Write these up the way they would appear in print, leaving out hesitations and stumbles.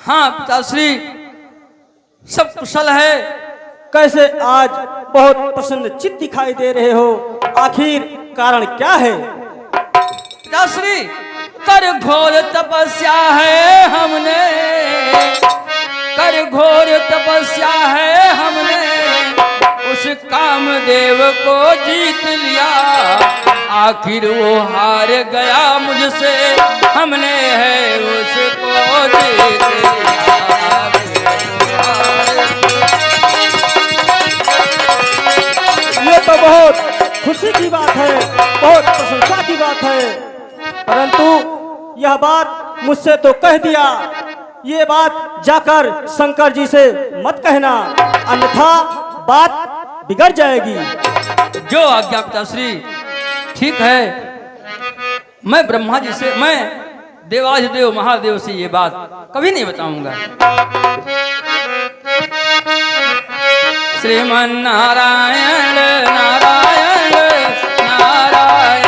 हाँ पिताश्री, सब कुशल है। कैसे आज बहुत प्रसन्न चित्त दिखाई दे रहे हो, आखिर कारण क्या है? पिताश्री, कर घोर तपस्या है हमने, कर घोर तपस्या है हमने, उस कामदेव को जीत लिया, आखिर वो हार गया मुझसे, हमने है उसको जीत लिया। ये तो बहुत खुशी की बात है, बहुत प्रशंसा की बात है, परंतु यह बात मुझसे तो कह दिया, ये बात जाकर शंकर जी से मत कहना, अन्यथा बात बिगड़ जाएगी। जो आज्ञा पिताश्री। ठीक है, मैं ब्रह्मा जी से, मैं देवाधिदेव महादेव से ये बात कभी नहीं बताऊंगा। श्रीमन नारायण नारायण नारायण, श्रीमन नारायण।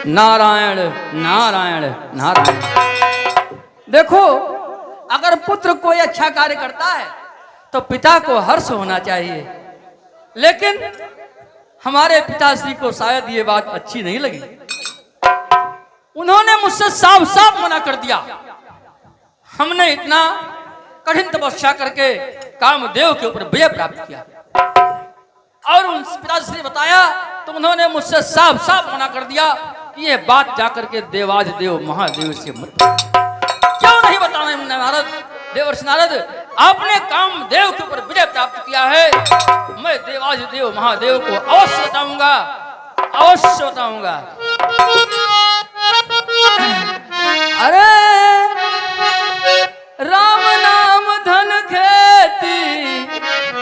नारायण नारायण नारायण। देखो, अगर पुत्र कोई अच्छा कार्य करता है तो पिता को हर्ष होना चाहिए, लेकिन हमारे पिताश्री को शायद ये बात अच्छी नहीं लगी। उन्होंने मुझसे साफ साफ मना कर दिया। हमने इतना कठिन तपस्या करके कामदेव के ऊपर विजय प्राप्त किया, और उन पिताश्री ने बताया तो उन्होंने मुझसे साफ साफ मना कर दिया कि ये बात जाकर के देवाधिदेव महादेव से मत। क्यों नहीं बताना नारद, देवर्षि नारद, आपने कामदेव के ऊपर विजय प्राप्त किया है, मैं देवाधिदेव महादेव को अवश्य बताऊंगा, अवश्य बताऊंगा। अरे राम नाम धन खेती,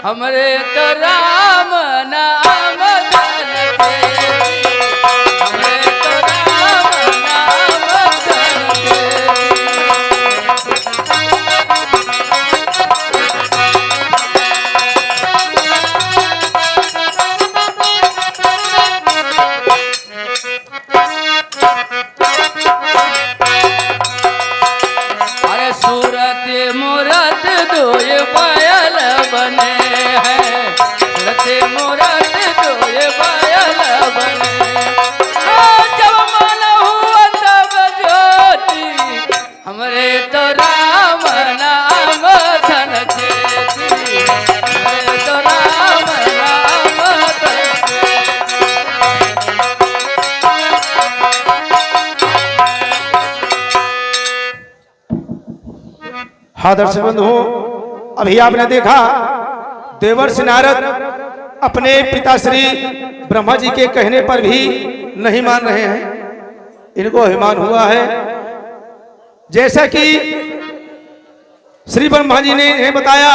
हमरे तो राम नाम धन खेती, हमरे तो राम नाम धन खेती। अरे सूरत मूरत दोय पायल बने हैं, सूरत मूरत दोय पायल बने। जब मन हुआ तब ज्योति, हमरे तो राम नाम धन खेती, हमरे तो राम नाम धन खेती। हाँ दर्शक बंधु, अभी आपने देखा देवर्षि नारद अपने पिताश्री ब्रह्मा जी के कहने पर भी नहीं मान रहे हैं, इनको अभिमान हुआ है। जैसा कि श्री ब्रह्मा जी ने इन्हें बताया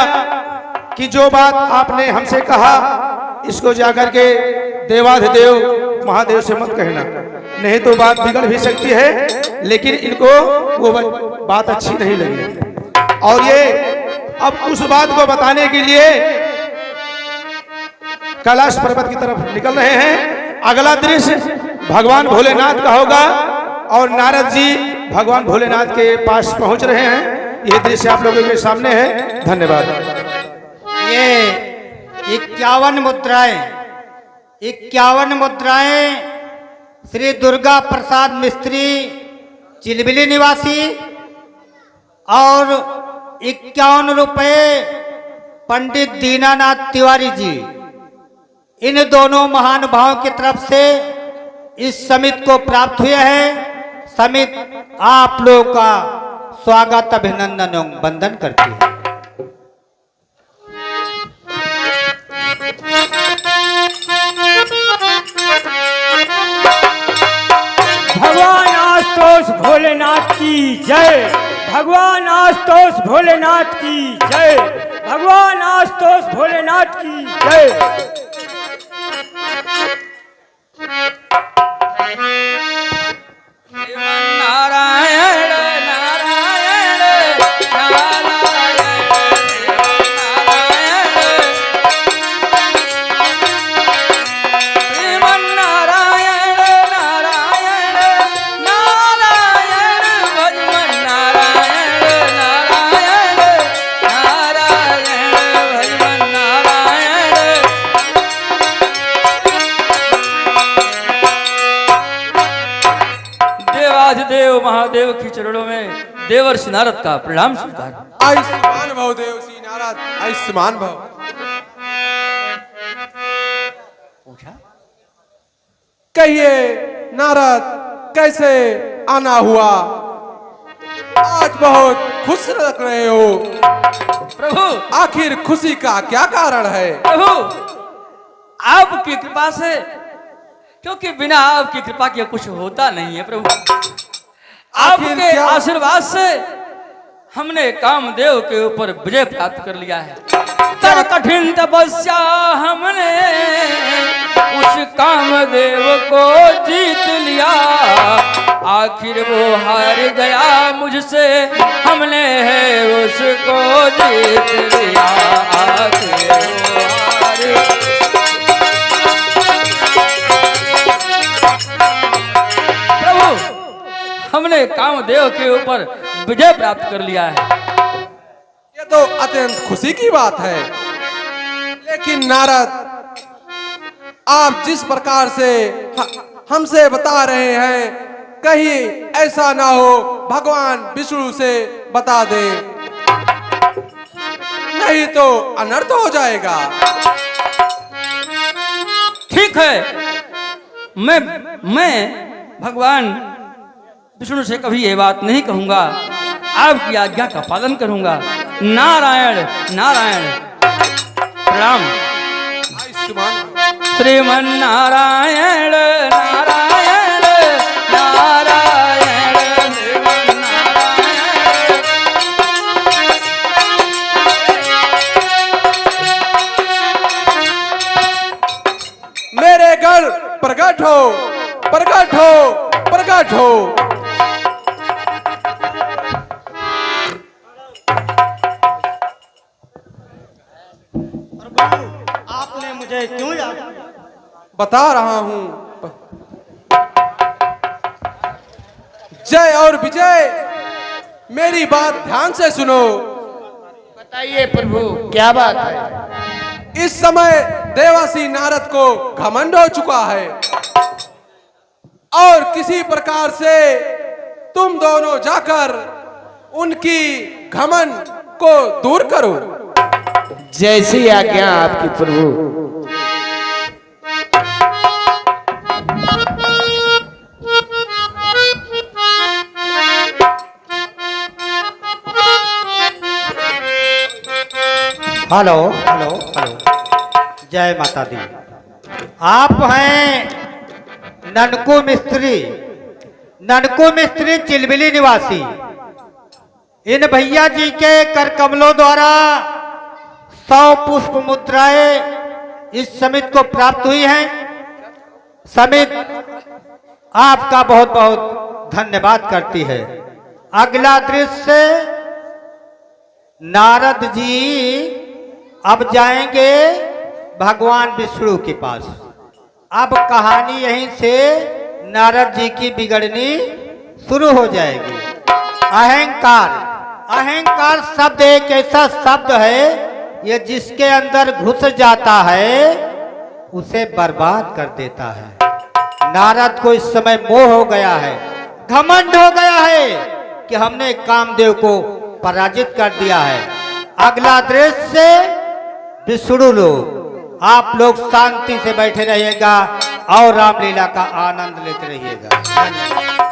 कि जो बात आपने हमसे कहा इसको जाकर के देवाधिदेव महादेव से मत कहना, नहीं तो बात बिगड़ भी सकती है। लेकिन इनको वो बात अच्छी नहीं लगी, और ये अब उस बात को बताने के लिए कैलाश पर्वत की तरफ निकल रहे हैं। अगला दृश्य भगवान भोलेनाथ का होगा, और नारद जी भगवान भोलेनाथ के पास पहुंच रहे हैं। यह दृश्य आप लोगों के सामने है। धन्यवाद। ये 51 मुद्राएं श्री दुर्गा प्रसाद मिस्त्री चिलबिली निवासी, और 51 रुपये पंडित दीनानाथ तिवारी जी, इन दोनों महानुभावों की तरफ से इस समिति को प्राप्त हुए हैं। समिति आप लोगों का स्वागत, अभिनंदन एवं वंदन करती है। भगवान आशुतोष भोलेनाथ की जय, भगवान आशुतोष भोलेनाथ की जय, भगवान आशुतोष आशुतोष भोलेनाथ की जय। नारायण नारायण नारायण श्रीमन नारायण नारायण नारायण भजमन नारायण नारायण नारायण भजमन नारायण। देवाधिदेव महादेव के चरणों में देवर्षि नारद का प्रणाम स्वीकार। आयुष्मान भव देव श्री नारद, आयुष्मान भव। पूछा कहिए नारद, कैसे आना हुआ? आज बहुत खुश लग रहे हो। प्रभु, आखिर खुशी का क्या कारण है? प्रभु आपकी कृपा से, क्योंकि बिना आपकी कृपा के कुछ होता नहीं है प्रभु। आखिर आपके क्या? आशीर्वाद से हमने कामदेव के ऊपर विजय प्राप्त कर लिया है। तर कठिन तपस्या हमने उस कामदेव को जीत लिया। आखिर वो हार गया मुझसे, हमने है उसको जीत लिया। आखिर वो हार हमने कामदेव के ऊपर विजय प्राप्त कर लिया है। ये तो अत्यंत खुशी की बात है। लेकिन नारद, आप जिस प्रकार से हमसे बता रहे हैं, कहीं ऐसा ना हो भगवान विष्णु से बता दे, नहीं तो अनर्थ हो जाएगा। ठीक है, मैं भगवान विष्णु से कभी ये बात नहीं कहूंगा, आपकी आज्ञा का पालन करूंगा। नारायण नारायण प्रणाम। श्रीमन नारायण नारायण नारायण श्रीमन नारायण। मेरे घर प्रकट हो, प्रकट हो, प्रकट हो। आपने मुझे क्यों याद? बता रहा हूं। जय और विजय, मेरी बात ध्यान से सुनो। बताइए प्रभु, क्या बात है? इस समय देवासी नारद को घमंड हो चुका है और किसी प्रकार से तुम दोनों जाकर उनकी घमंड को दूर करो। जैसी आज्ञा आपकी प्रभु। हेलो हेलो हेलो, जय माता दी। आप हैं ननकू मिस्त्री, ननकू मिस्त्री चिलबिली निवासी। इन भैया जी के कर कमलों द्वारा 100 पुष्प मुद्राएं इस समिति को प्राप्त हुई हैं। समिति आपका बहुत बहुत धन्यवाद करती है। अगला दृश्य, नारद जी अब जाएंगे भगवान विष्णु के पास। अब कहानी यहीं से नारद जी की बिगड़नी शुरू हो जाएगी। अहंकार, अहंकार शब्द एक ऐसा शब्द है, ये जिसके अंदर घुस जाता है उसे बर्बाद कर देता है। नारद को इस समय मोह हो गया है, घमंड हो गया है कि हमने कामदेव को पराजित कर दिया है। अगला दृश्य, विष्णु लोग। आप लोग शांति से बैठे रहिएगा और रामलीला का आनंद लेते रहिएगा। धन्यवाद।